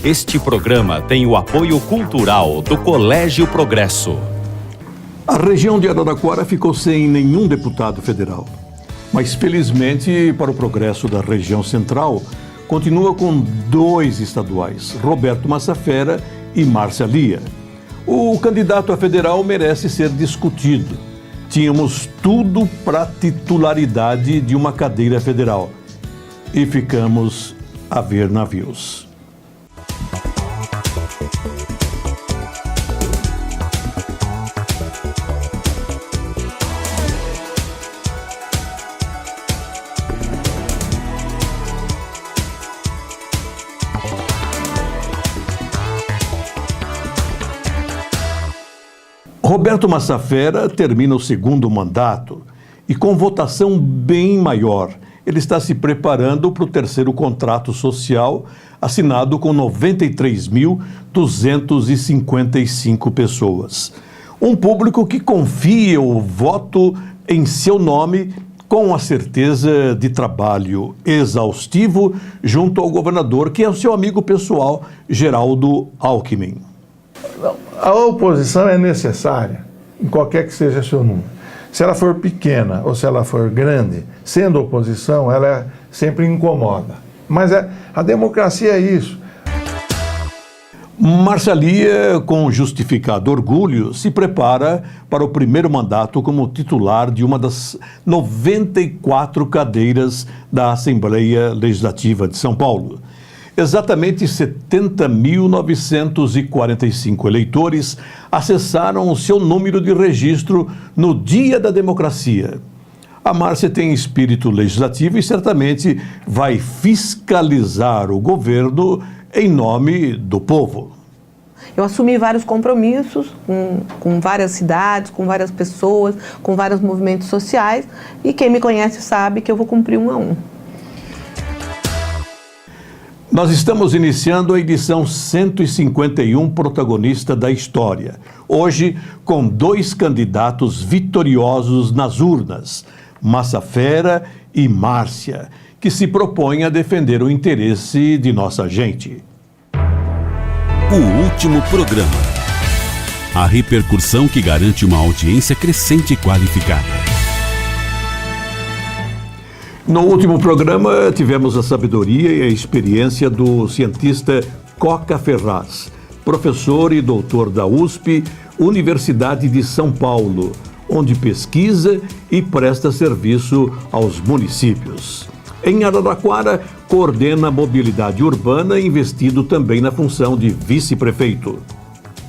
Este programa tem o apoio cultural do Colégio Progresso. A região de Araraquara ficou sem nenhum deputado federal. Mas, felizmente, para o progresso da região central, continua com 2 estaduais, Roberto Massafera e Márcia Lia. O candidato a federal merece ser discutido. Tínhamos tudo para titularidade de uma cadeira federal. E ficamos a ver navios. Roberto Massafera termina o 2º mandato e com votação bem maior. Ele está se preparando para o 3º contrato social assinado com 93.255 pessoas. Um público que confia o voto em seu nome com a certeza de trabalho exaustivo junto ao governador, que é o seu amigo pessoal, Geraldo Alckmin. A oposição é necessária, em qualquer que seja seu número. Se ela for pequena ou se ela for grande, sendo oposição, ela sempre incomoda. Mas a democracia é isso. Márcia Lia, com justificado orgulho, se prepara para o 1º mandato como titular de uma das 94 cadeiras da Assembleia Legislativa de São Paulo. Exatamente 70.945 eleitores acessaram o seu número de registro no Dia da Democracia. A Márcia tem espírito legislativo e certamente vai fiscalizar o governo em nome do povo. Eu assumi vários compromissos com várias cidades, com várias pessoas, com vários movimentos sociais, e quem me conhece sabe que eu vou cumprir um a um. Nós estamos iniciando a edição 151 protagonista da história. Hoje, com 2 candidatos vitoriosos nas urnas, Massafera e Márcia, que se propõem a defender o interesse de nossa gente. O último programa. A repercussão que garante uma audiência crescente e qualificada. No último programa, tivemos a sabedoria e a experiência do cientista Coca Ferraz, professor e doutor da USP, Universidade de São Paulo, onde pesquisa e presta serviço aos municípios. Em Araraquara, coordena a mobilidade urbana, investido também na função de vice-prefeito.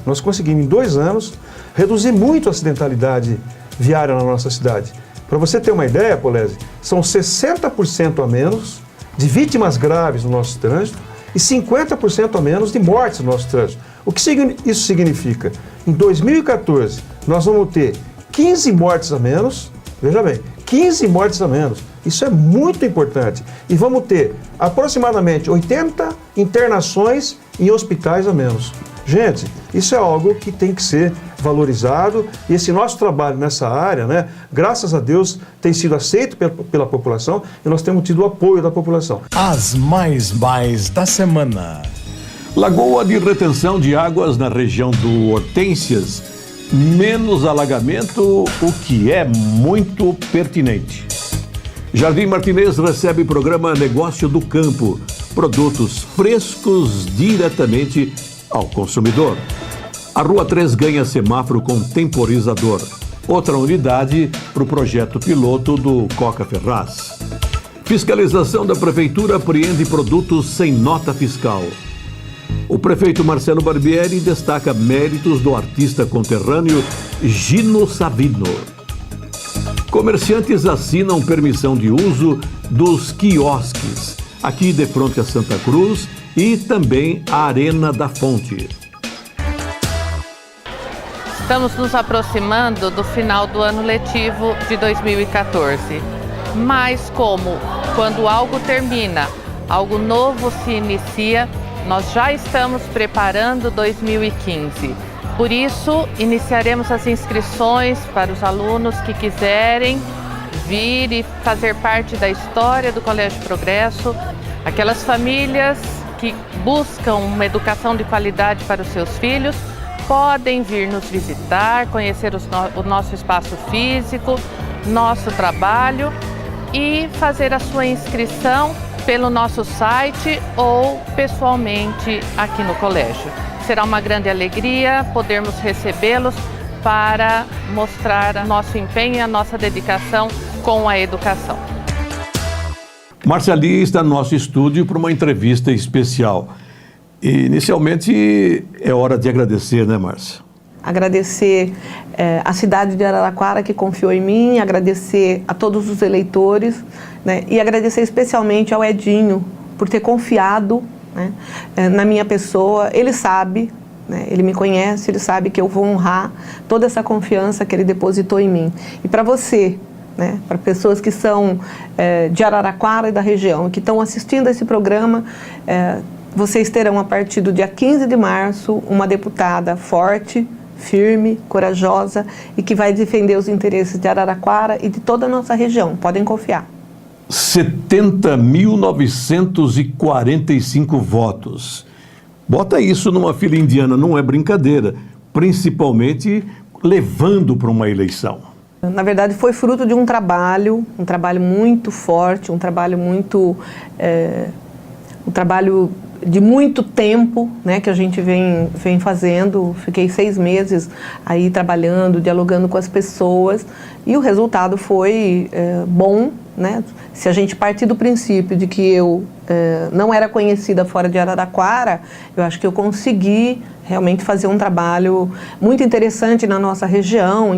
Nós conseguimos, em 2 anos, reduzir muito a acidentalidade viária na nossa cidade. Para você ter uma ideia, Polese, são 60% a menos de vítimas graves no nosso trânsito e 50% a menos de mortes no nosso trânsito. O que isso significa? Em 2014, nós vamos ter 15 mortes a menos, veja bem, 15 mortes a menos. Isso é muito importante. E vamos ter aproximadamente 80 internações em hospitais a menos. Gente, isso é algo que tem que ser valorizado, e esse nosso trabalho nessa área, né, graças a Deus, tem sido aceito pela população e nós temos tido o apoio da população. As mais da semana. Lagoa de retenção de águas na região do Hortências, menos alagamento, o que é muito pertinente. Jardim Martinez recebe o programa Negócio do Campo, produtos frescos diretamente ao consumidor. A Rua 3 ganha semáforo com temporizador. Outra unidade para o projeto piloto do Coca Ferraz. Fiscalização da Prefeitura apreende produtos sem nota fiscal. O prefeito Marcelo Barbieri destaca méritos do artista conterrâneo Gino Savino. Comerciantes assinam permissão de uso dos quiosques, aqui de frente a Santa Cruz e também a Arena da Fonte. Estamos nos aproximando do final do ano letivo de 2014. Mas como quando algo termina, algo novo se inicia, nós já estamos preparando 2015. Por isso, iniciaremos as inscrições para os alunos que quiserem vir e fazer parte da história do Colégio Progresso, aquelas famílias que buscam uma educação de qualidade para os seus filhos, podem vir nos visitar, conhecer o nosso espaço físico, nosso trabalho e fazer a sua inscrição pelo nosso site ou pessoalmente aqui no colégio. Será uma grande alegria podermos recebê-los para mostrar nosso empenho e a nossa dedicação com a educação. Márcia Lia está no nosso estúdio para uma entrevista especial. E, inicialmente, é hora de agradecer, né, Márcia? Agradecer a cidade de Araraquara que confiou em mim, agradecer a todos os eleitores, né, e agradecer especialmente ao Edinho por ter confiado, né, na minha pessoa. Ele sabe, né, ele me conhece, ele sabe que eu vou honrar toda essa confiança que ele depositou em mim. E para você, né, para pessoas que são de Araraquara e da região, que estão assistindo a esse programa, vocês terão a partir do dia 15 de março uma deputada forte, firme, corajosa e que vai defender os interesses de Araraquara e de toda a nossa região. Podem confiar. 70.945 votos. Bota isso numa fila indiana, não é brincadeira, principalmente levando para uma eleição. Na verdade, foi fruto de um trabalho muito forte, um trabalho de muito tempo, né, que a gente vem fazendo. Fiquei 6 meses aí trabalhando, dialogando com as pessoas e o resultado foi bom, né? Se a gente partir do princípio de que eu não era conhecida fora de Araraquara, eu acho que eu consegui realmente fazer um trabalho muito interessante na nossa região,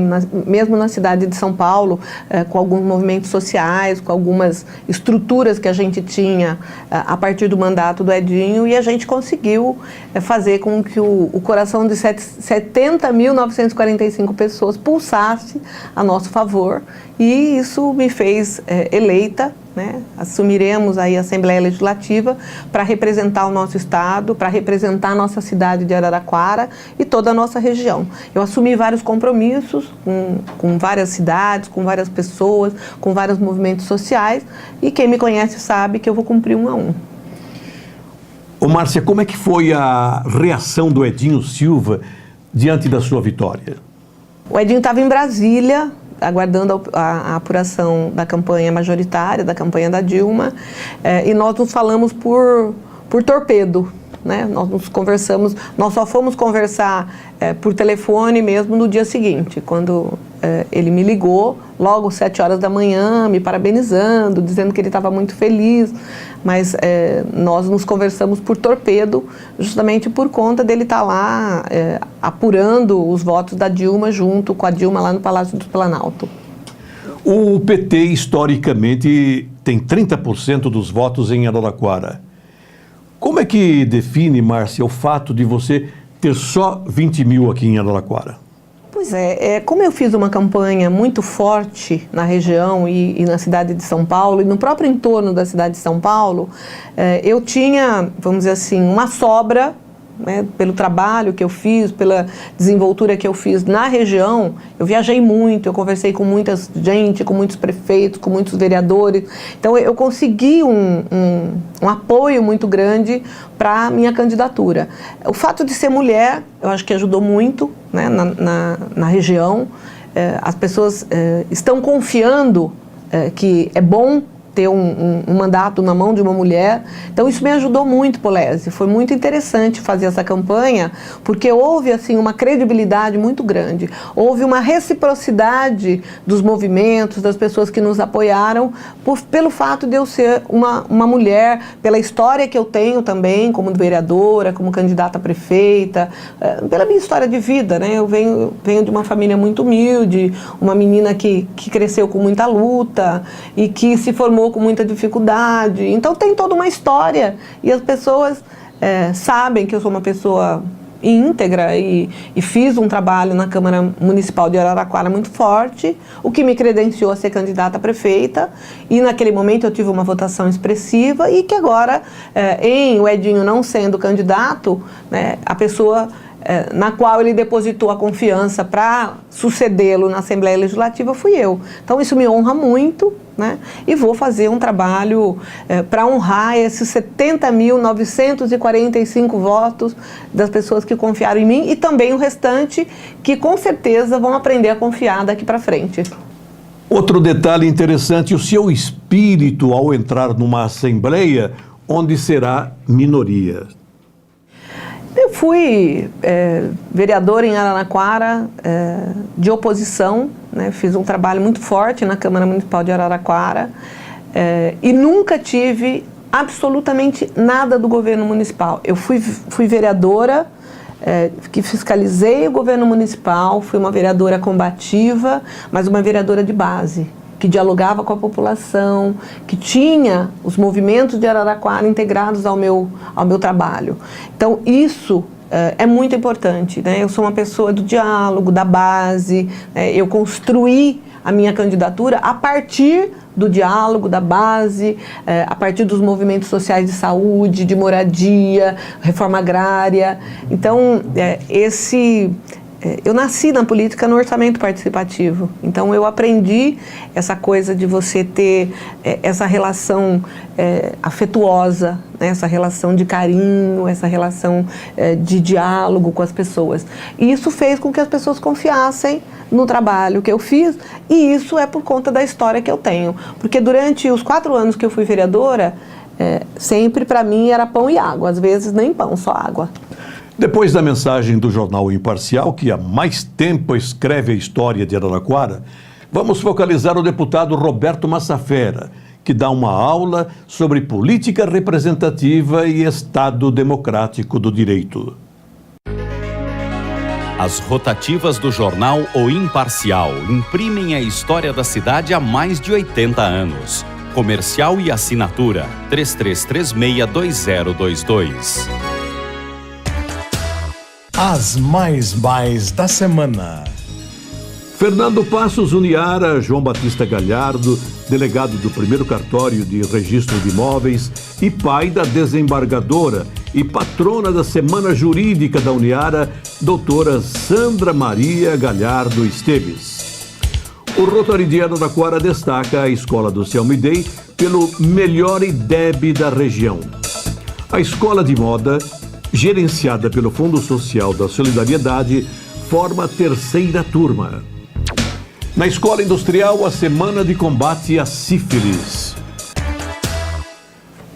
mesmo na cidade de São Paulo, com alguns movimentos sociais, com algumas estruturas que a gente tinha a partir do mandato do Edinho, e a gente conseguiu fazer com que o coração de 70.945 pessoas pulsasse a nosso favor, e isso me fez eleita, né? Assumiremos aí a Assembleia Legislativa para representar o nosso estado, para representar a nossa cidade de Araraquara e toda a nossa região. Eu assumi vários compromissos com várias cidades, com várias pessoas, com vários movimentos sociais, e quem me conhece sabe que eu vou cumprir um a um. Ô Márcia, como é que foi a reação do Edinho Silva diante da sua vitória? O Edinho estava em Brasília, aguardando a apuração da campanha majoritária, da campanha da Dilma, e nós nos falamos por torpedo, né? Nós só fomos conversar por telefone mesmo no dia seguinte, quando ele me ligou, logo 7 horas da manhã, me parabenizando, dizendo que ele estava muito feliz, mas nós nos conversamos por torpedo, justamente por conta dele estar lá apurando os votos da Dilma junto com a Dilma lá no Palácio do Planalto. O PT, historicamente, tem 30% dos votos em Araraquara. Como é que define, Márcia, o fato de você ter só 20 mil aqui em Araraquara? Pois como eu fiz uma campanha muito forte na região e na cidade de São Paulo, e no próprio entorno da cidade de São Paulo, eu tinha, vamos dizer assim, uma sobra, né, pelo trabalho que eu fiz, pela desenvoltura que eu fiz na região. Eu viajei muito, eu conversei com muita gente, com muitos prefeitos, com muitos vereadores. Então eu consegui um apoio muito grande para a minha candidatura. O fato de ser mulher, eu acho que ajudou muito, né, na região. As pessoas estão confiando que é bom ter um mandato na mão de uma mulher. Então isso me ajudou muito, Polese. Foi muito interessante fazer essa campanha, porque houve assim uma credibilidade muito grande. Houve uma reciprocidade dos movimentos, das pessoas que nos apoiaram, pelo fato de eu ser uma mulher, pela história que eu tenho também, como vereadora, como candidata a prefeita, pela minha história de vida, né? Eu venho de uma família muito humilde, uma menina que cresceu com muita luta e que se formou com muita dificuldade. Então tem toda uma história e as pessoas sabem que eu sou uma pessoa íntegra e fiz um trabalho na Câmara Municipal de Araraquara muito forte, o que me credenciou a ser candidata a prefeita, e naquele momento eu tive uma votação expressiva, e que agora, o Edinho não sendo candidato, né, a pessoa na qual ele depositou a confiança para sucedê-lo na Assembleia Legislativa, fui eu. Então isso me honra muito, né? E vou fazer um trabalho para honrar esses 70.945 votos das pessoas que confiaram em mim e também o restante que com certeza vão aprender a confiar daqui para frente. Outro detalhe interessante, o seu espírito ao entrar numa assembleia onde será minoria. Eu fui vereadora em Araraquara, de oposição, né? Fiz um trabalho muito forte na Câmara Municipal de Araraquara e nunca tive absolutamente nada do governo municipal. Eu fui vereadora que fiscalizei o governo municipal, fui uma vereadora combativa, mas uma vereadora de base, que dialogava com a população, que tinha os movimentos de Araraquara integrados ao meu trabalho. Então, isso é muito importante, né? Eu sou uma pessoa do diálogo, da base, eu construí a minha candidatura a partir do diálogo, da base, a partir dos movimentos sociais de saúde, de moradia, reforma agrária. Então, eu nasci na política no orçamento participativo, então eu aprendi essa coisa de você ter essa relação afetuosa, né? Essa relação de carinho, essa relação de diálogo com as pessoas. E isso fez com que as pessoas confiassem no trabalho que eu fiz, e isso é por conta da história que eu tenho. Porque durante os 4 anos que eu fui vereadora, sempre para mim era pão e água, às vezes nem pão, só água. Depois da mensagem do jornal Imparcial, que há mais tempo escreve a história de Araraquara, vamos focalizar o deputado Roberto Massafera, que dá uma aula sobre política representativa e Estado democrático do direito. As rotativas do jornal O Imparcial imprimem a história da cidade há mais de 80 anos. Comercial e assinatura 33362022. As mais da semana. Fernando Passos Uniara, João Batista Galhardo, delegado do 1º Cartório de Registro de Imóveis e pai da desembargadora e patrona da Semana Jurídica da Uniara, doutora Sandra Maria Galhardo Esteves. O Rotary de Araraquara destaca a Escola do Celmidei pelo melhor IDEB da região. A escola de moda, gerenciada pelo Fundo Social da Solidariedade, forma a 3ª turma. Na Escola Industrial, a Semana de Combate à Sífilis.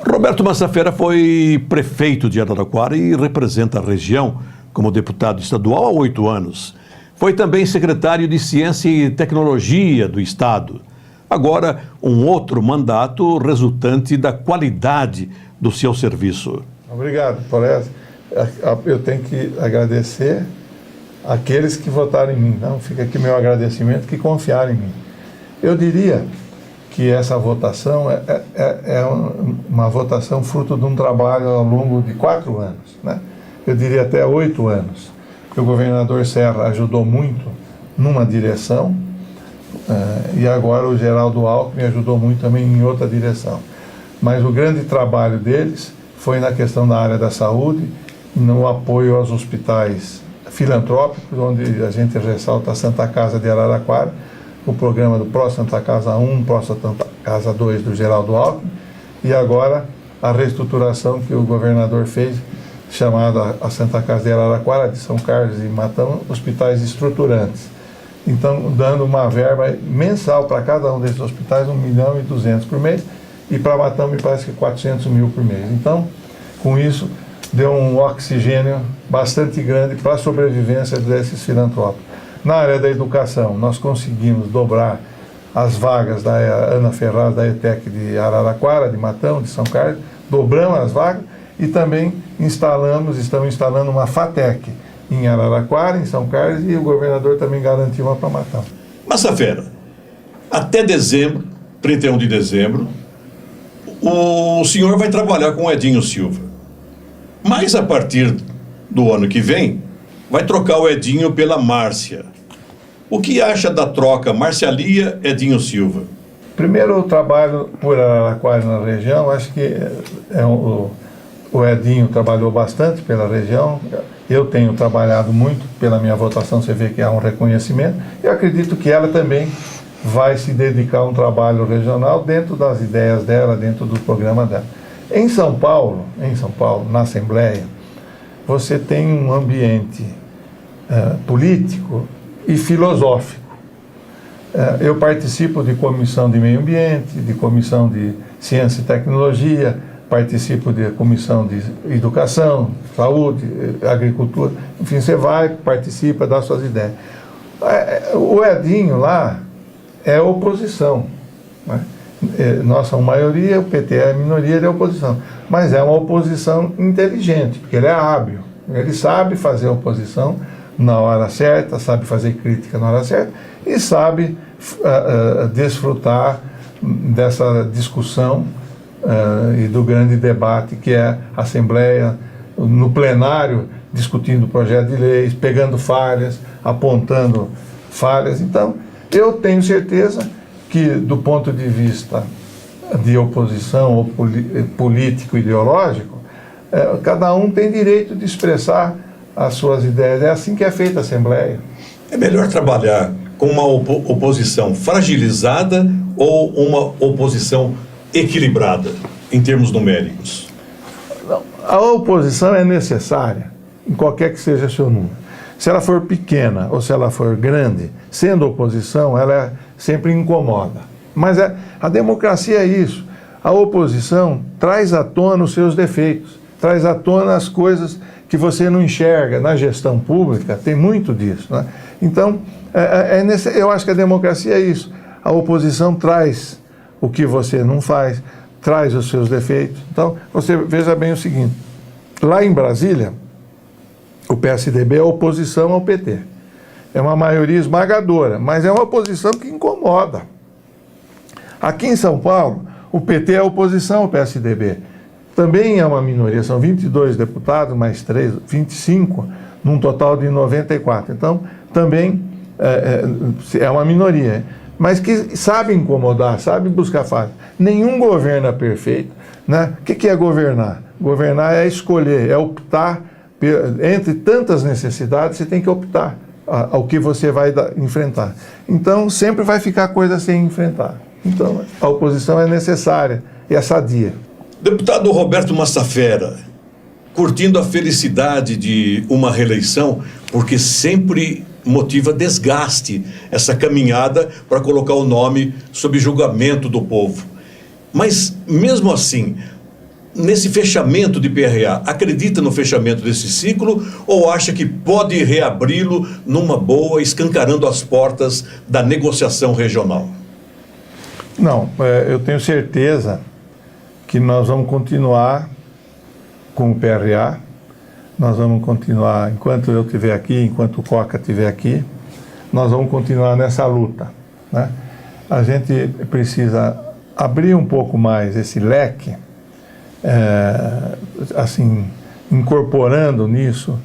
Roberto Massafera foi prefeito de Araraquara e representa a região como deputado estadual há 8 anos. Foi também secretário de Ciência e Tecnologia do Estado. Agora, um outro mandato resultante da qualidade do seu serviço. Obrigado, Polese. Eu tenho que agradecer aqueles que votaram em mim. Não, fica aqui meu agradecimento, que confiaram em mim. Eu diria que essa votação é uma votação fruto de um trabalho ao longo de 4 anos, né? Eu diria até 8 anos. O governador Serra ajudou muito numa direção e agora o Geraldo Alckmin ajudou muito também em outra direção. Mas o grande trabalho deles foi na questão da área da saúde, no apoio aos hospitais filantrópicos, onde a gente ressalta a Santa Casa de Araraquara, o programa do Pró Santa Casa 1, Pró Santa Casa 2 do Geraldo Alckmin, e agora a reestruturação que o governador fez, chamada a Santa Casa de Araraquara, de São Carlos e Matão, hospitais estruturantes. Então, dando uma verba mensal para cada um desses hospitais, 1.200.000 por mês, e para Matão me parece que 400.000 por mês. Então, com isso, deu um oxigênio bastante grande para a sobrevivência desses filantrópicos. Na área da educação, nós conseguimos dobrar as vagas da Ana Ferraz, da ETEC de Araraquara, de Matão, de São Carlos, dobramos as vagas e também estamos instalando uma FATEC em Araraquara, em São Carlos, e o governador também garantiu uma para Matão. Massafera, até dezembro, 31 de dezembro, o senhor vai trabalhar com o Edinho Silva. Mas a partir do ano que vem, vai trocar o Edinho pela Márcia. O que acha da troca Márcia-Lia-Edinho Silva? Primeiro, o trabalho por Araraquara na região, acho que o Edinho trabalhou bastante pela região, eu tenho trabalhado muito pela minha votação, você vê que há um reconhecimento. Eu acredito que ela também vai se dedicar a um trabalho regional dentro das ideias dela, dentro do programa dela. Em São Paulo, na Assembleia, você tem um ambiente político e filosófico. Eu participo de comissão de meio ambiente, de comissão de ciência e tecnologia, participo de comissão de educação, saúde, agricultura, enfim, você vai, participa, dá suas ideias. O Edinho lá é oposição, né? Nós somos maioria, o PT é a minoria, ele é oposição, mas é uma oposição inteligente, porque ele é hábil, ele sabe fazer oposição na hora certa, sabe fazer crítica na hora certa e sabe desfrutar dessa discussão e do grande debate que é a Assembleia, no plenário, discutindo projeto de leis, pegando falhas, apontando falhas. Então, eu tenho certeza que, do ponto de vista de oposição ou político-ideológico, cada um tem direito de expressar as suas ideias. É assim que é feita a Assembleia. É melhor trabalhar com uma oposição fragilizada ou uma oposição equilibrada, em termos numéricos? A oposição é necessária, em qualquer que seja seu número. Se ela for pequena ou se ela for grande, sendo oposição, ela sempre incomoda. Mas a democracia é isso. A oposição traz à tona os seus defeitos, traz à tona as coisas que você não enxerga. Na gestão pública tem muito disso, né? Então, eu acho que a democracia é isso. A oposição traz o que você não faz, traz os seus defeitos. Então, você veja bem o seguinte, lá em Brasília, o PSDB é oposição ao PT. É uma maioria esmagadora, mas é uma oposição que incomoda. Aqui em São Paulo, o PT é oposição ao PSDB. Também é uma minoria, são 22 deputados, mais 3, 25, num total de 94. Então, também é uma minoria, mas que sabe incomodar, sabe buscar falhas. Nenhum governo é perfeito, né? O que é governar? Governar é escolher, é optar entre tantas necessidades, você tem que optar ao que você vai enfrentar. Então, sempre vai ficar coisa sem enfrentar. Então, a oposição é necessária e é sadia. Deputado Roberto Massafera, curtindo a felicidade de uma reeleição, porque sempre motiva desgaste essa caminhada para colocar o nome sob julgamento do povo. Mas, mesmo assim, nesse fechamento de PRA, acredita no fechamento desse ciclo ou acha que pode reabri-lo numa boa, escancarando as portas da negociação regional? Não, eu tenho certeza que nós vamos continuar com o PRA, nós vamos continuar, enquanto eu estiver aqui, enquanto o Coca estiver aqui, nós vamos continuar nessa luta, né? A gente precisa abrir um pouco mais esse leque, assim, incorporando nisso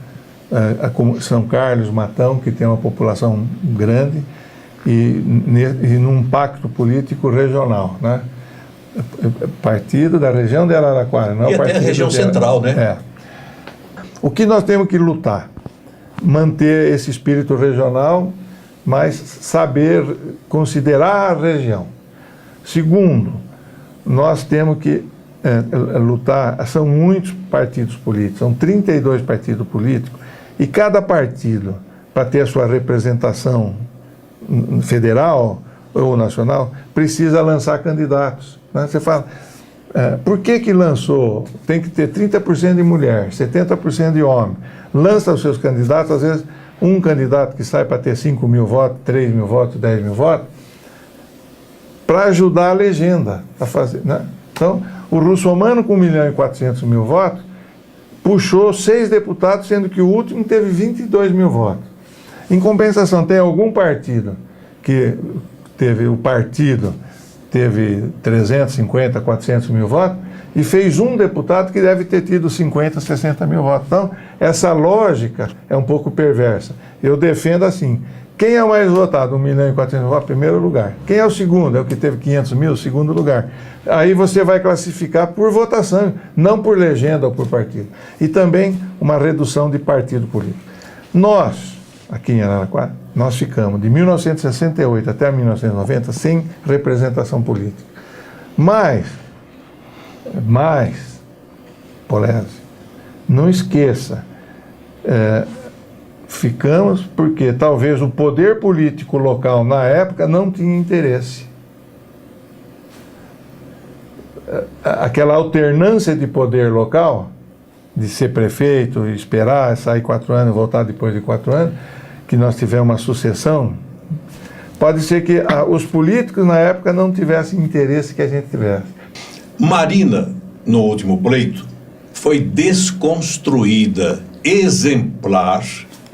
São Carlos, Matão, que tem uma população grande, e num pacto político regional, né? Partido da região de Araraquara, não e até a região central, né? O que nós temos que lutar? Manter esse espírito regional, mas saber considerar a região. Segundo, nós temos que lutar, são muitos partidos políticos, são 32 partidos políticos, e cada partido, para ter a sua representação federal ou nacional, precisa lançar candidatos, né? Você fala, por que lançou? Tem que ter 30% de mulher, 70% de homem. Lança os seus candidatos, às vezes um candidato que sai para ter 5 mil votos, 3 mil votos, 10 mil votos, para ajudar a legenda a fazer, né? Então, o Russomano, com 1.400.000 votos, puxou 6 deputados, sendo que o último teve 22 mil votos. Em compensação, tem algum partido que teve 350, 400 mil votos e fez um deputado que deve ter tido 50, 60 mil votos. Então, essa lógica é um pouco perversa. Eu defendo assim, Quem é o mais votado? 1.400.000, primeiro lugar. Quem é o segundo? É o que teve 500 mil, segundo lugar. Aí você vai classificar por votação, não por legenda ou por partido. E também uma redução de partido político. Nós, aqui em Araraquara, nós ficamos de 1968 até 1990 sem representação política. Mas, Polese, não esqueça, ficamos porque talvez o poder político local na época não tinha interesse. Aquela alternância de poder local, de ser prefeito, esperar, sair 4 anos, voltar depois de 4 anos, que nós tivemos uma sucessão, pode ser que os políticos na época não tivessem interesse que a gente tivesse. Marina, no último pleito, foi desconstruída, exemplar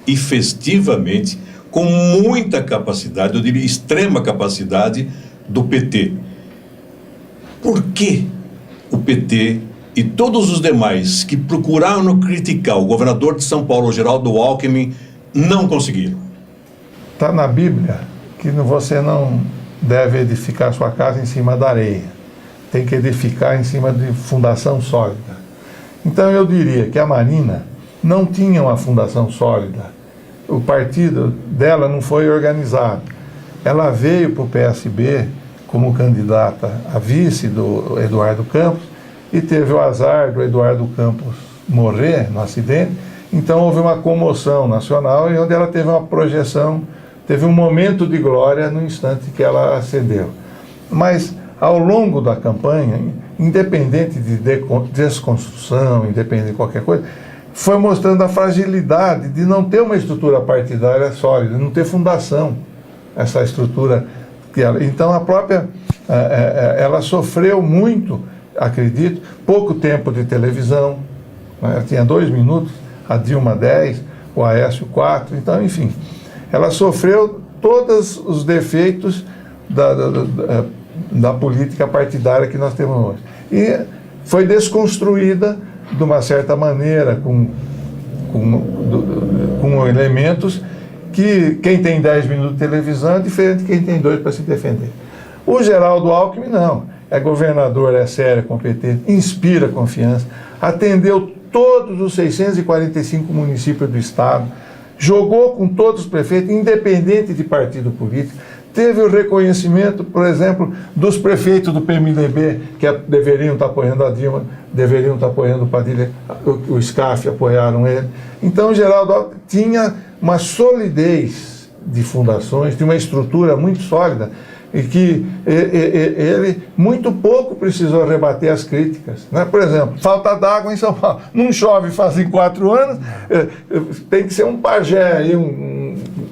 e festivamente, com muita capacidade, eu diria extrema capacidade, do PT. Por que o PT e todos os demais que procuraram criticar o governador de São Paulo, Geraldo Alckmin, não conseguiram? Está na Bíblia que você não deve edificar sua casa em cima da areia. Tem que edificar em cima de fundação sólida. Então eu diria que a Marina não tinha uma fundação sólida. O partido dela não foi organizado. Ela veio para o PSB como candidata a vice do Eduardo Campos e teve o azar do Eduardo Campos morrer no acidente. Então houve uma comoção nacional e onde ela teve uma projeção, teve um momento de glória no instante que ela ascendeu. Mas ao longo da campanha, independente de desconstrução, independente de qualquer coisa, foi mostrando a fragilidade de não ter uma estrutura partidária sólida, não ter fundação, essa estrutura. Então a própria, ela sofreu muito, acredito, pouco tempo de televisão, né? Ela tinha 2 minutos, a Dilma 10, o Aécio 4, então enfim, ela sofreu todos os defeitos da política partidária que nós temos hoje. E foi desconstruída de uma certa maneira, com elementos que quem tem 10 minutos de televisão é diferente de quem tem 2 para se defender. O Geraldo Alckmin não, é governador, é sério, é competente, inspira confiança, atendeu todos os 645 municípios do estado, jogou com todos os prefeitos, independente de partido político, teve o reconhecimento, por exemplo, dos prefeitos do PMDB, que deveriam estar apoiando a Dilma, deveriam estar apoiando o Padilha, o SCAF apoiaram ele. Então, o Geraldo Alckmin tinha uma solidez de fundações, tinha uma estrutura muito sólida, e que ele muito pouco precisou rebater as críticas, né? Por exemplo, falta d'água em São Paulo, não chove fazem 4 anos, tem que ser um pajé aí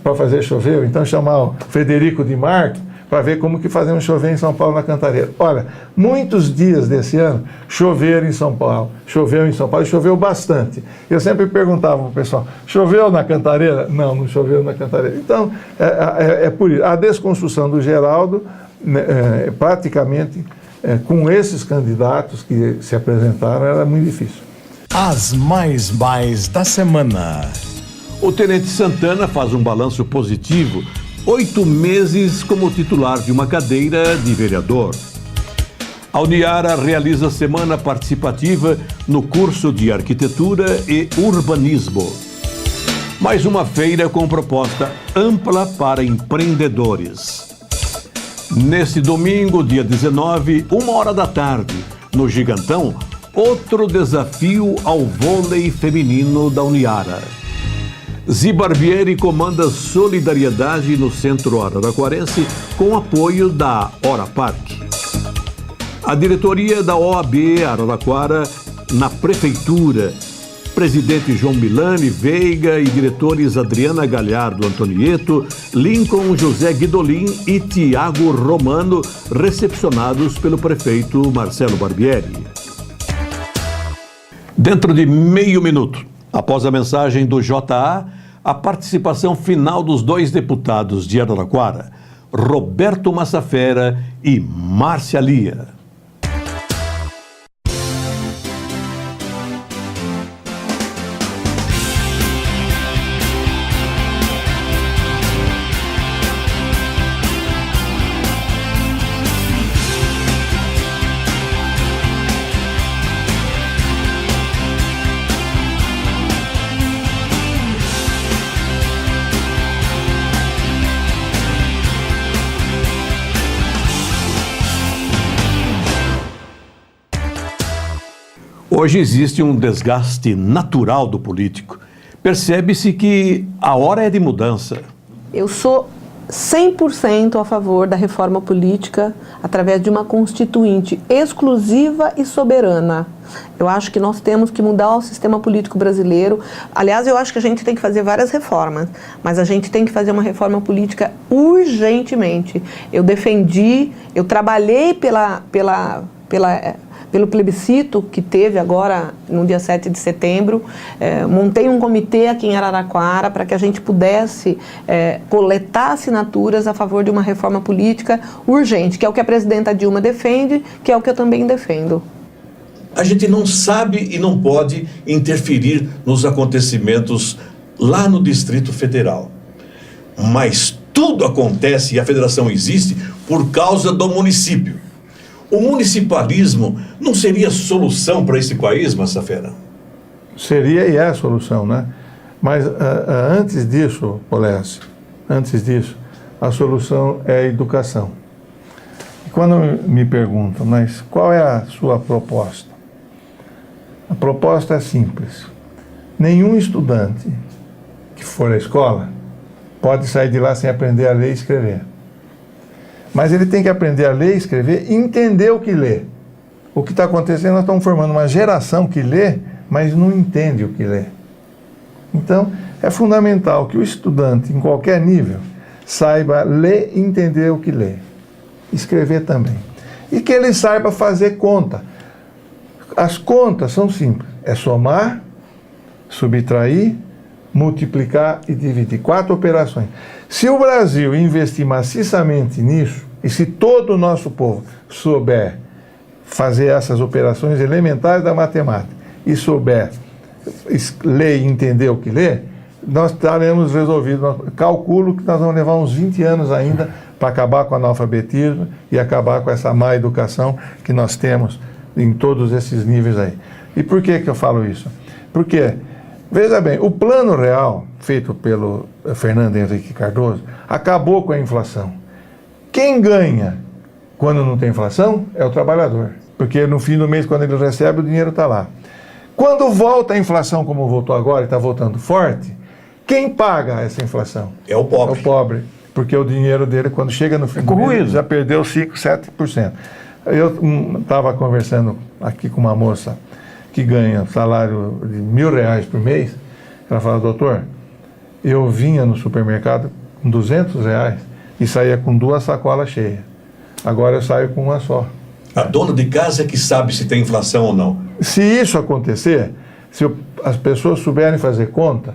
para fazer chover, então chamar o Frederico de Marco para ver como que fazemos chover em São Paulo na Cantareira. Olha, muitos dias desse ano choveu em São Paulo e choveu bastante. Eu sempre perguntava para o pessoal, choveu na Cantareira? Não, não choveu na Cantareira. Então, é por isso. A desconstrução do Geraldo, praticamente, com esses candidatos que se apresentaram, era muito difícil. As mais da semana. O Tenente Santana faz um balanço positivo, 8 meses como titular de uma cadeira de vereador. A Uniara realiza semana participativa no curso de Arquitetura e Urbanismo. Mais uma feira com proposta ampla para empreendedores. Neste domingo, dia 19, 1h da tarde, no Gigantão, outro desafio ao vôlei feminino da Uniara. Zi Barbieri comanda solidariedade no Centro Araraquarense com apoio da Hora Parque. A diretoria da OAB Araraquara na Prefeitura, presidente João Milani Veiga e diretores Adriana Galhardo Antonieto, Lincoln José Guidolin e Tiago Romano, recepcionados pelo prefeito Marcelo Barbieri. Dentro de meio minuto, após a mensagem do JA, a participação final dos 2 deputados de Araraquara, Roberto Massafera e Márcia Lia. Hoje existe um desgaste natural do político. Percebe-se que a hora é de mudança. Eu sou 100% a favor da reforma política através de uma constituinte exclusiva e soberana. Eu acho que nós temos que mudar o sistema político brasileiro. Aliás, eu acho que a gente tem que fazer várias reformas, mas a gente tem que fazer uma reforma política urgentemente. Eu trabalhei pelo plebiscito que teve agora no dia 7 de setembro, montei um comitê aqui em Araraquara para que a gente pudesse coletar assinaturas a favor de uma reforma política urgente, que é o que a presidenta Dilma defende, que é o que eu também defendo. A gente não sabe e não pode interferir nos acontecimentos lá no Distrito Federal. Mas tudo acontece e a federação existe por causa do município. O municipalismo não seria solução para esse país, Massafera? Seria e é a solução, né? Mas antes disso, Polésio, a solução é a educação. E quando me perguntam, mas qual é a sua proposta? A proposta é simples. Nenhum estudante que for à escola pode sair de lá sem aprender a ler e escrever. Mas ele tem que aprender a ler e escrever e entender o que lê. O que está acontecendo, nós estamos formando uma geração que lê, mas não entende o que lê. Então, é fundamental que o estudante, em qualquer nível, saiba ler e entender o que lê. Escrever também. E que ele saiba fazer conta. As contas são simples. É somar, subtrair, multiplicar e dividir. 4 operações. Se o Brasil investir maciçamente nisso, e se todo o nosso povo souber fazer essas operações elementares da matemática e souber ler e entender o que lê, nós estaremos resolvidos. Calculo que nós vamos levar uns 20 anos ainda para acabar com o analfabetismo e acabar com essa má educação que nós temos em todos esses níveis aí. E por que eu falo isso? Porque, veja bem, o Plano Real, feito pelo Fernando Henrique Cardoso, acabou com a inflação. Quem ganha quando não tem inflação é o trabalhador. Porque no fim do mês, quando ele recebe, o dinheiro está lá. Quando volta a inflação, como voltou agora e está voltando forte, quem paga essa inflação? É o pobre. É o pobre. Porque o dinheiro dele, quando chega no fim do mês, já perdeu 5%, 7%. Eu estava conversando aqui com uma moça que ganha salário de R$1.000 por mês. Ela fala, doutor, eu vinha no supermercado com R$200 e saía com 2 sacolas cheias. Agora eu saio com uma só. A dona de casa é que sabe se tem inflação ou não. Se isso acontecer, se as pessoas souberem fazer conta,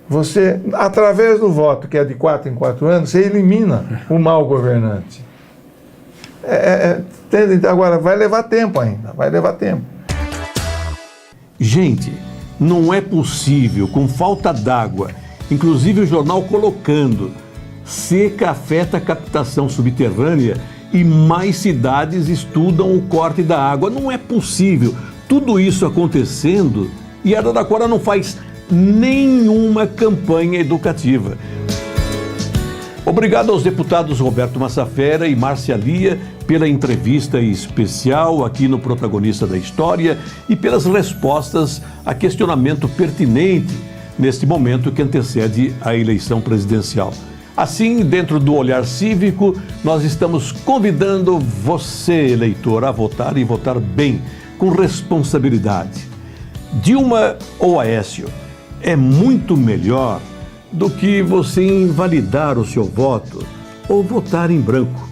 você, através do voto, que é de 4 em 4 anos, você elimina o mau governante. Agora, vai levar tempo ainda, vai levar tempo. Gente, não é possível, com falta d'água, inclusive o jornal colocando, seca afeta a captação subterrânea e mais cidades estudam o corte da água. Não é possível tudo isso acontecendo e Araraquara não faz nenhuma campanha educativa. Obrigado aos deputados Roberto Massafera e Márcia Lia pela entrevista especial aqui no Protagonista da História e pelas respostas a questionamento pertinente neste momento que antecede a eleição presidencial. Assim, dentro do Olhar Cívico, nós estamos convidando você, eleitor, a votar e votar bem, com responsabilidade. Dilma ou Aécio, é muito melhor do que você invalidar o seu voto ou votar em branco.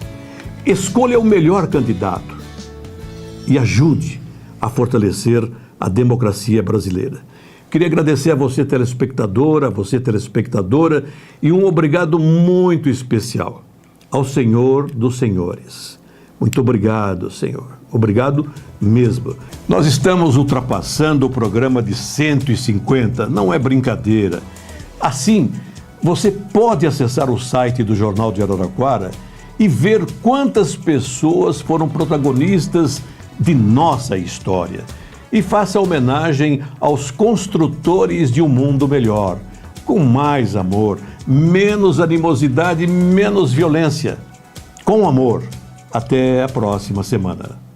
Escolha o melhor candidato e ajude a fortalecer a democracia brasileira. Queria agradecer a você, telespectadora, e um obrigado muito especial ao Senhor dos Senhores. Muito obrigado, Senhor. Obrigado mesmo. Nós estamos ultrapassando o programa de 150, não é brincadeira. Assim, você pode acessar o site do Jornal de Araraquara e ver quantas pessoas foram protagonistas de nossa história. E faça homenagem aos construtores de um mundo melhor, com mais amor, menos animosidade, menos violência. Com amor. Até a próxima semana.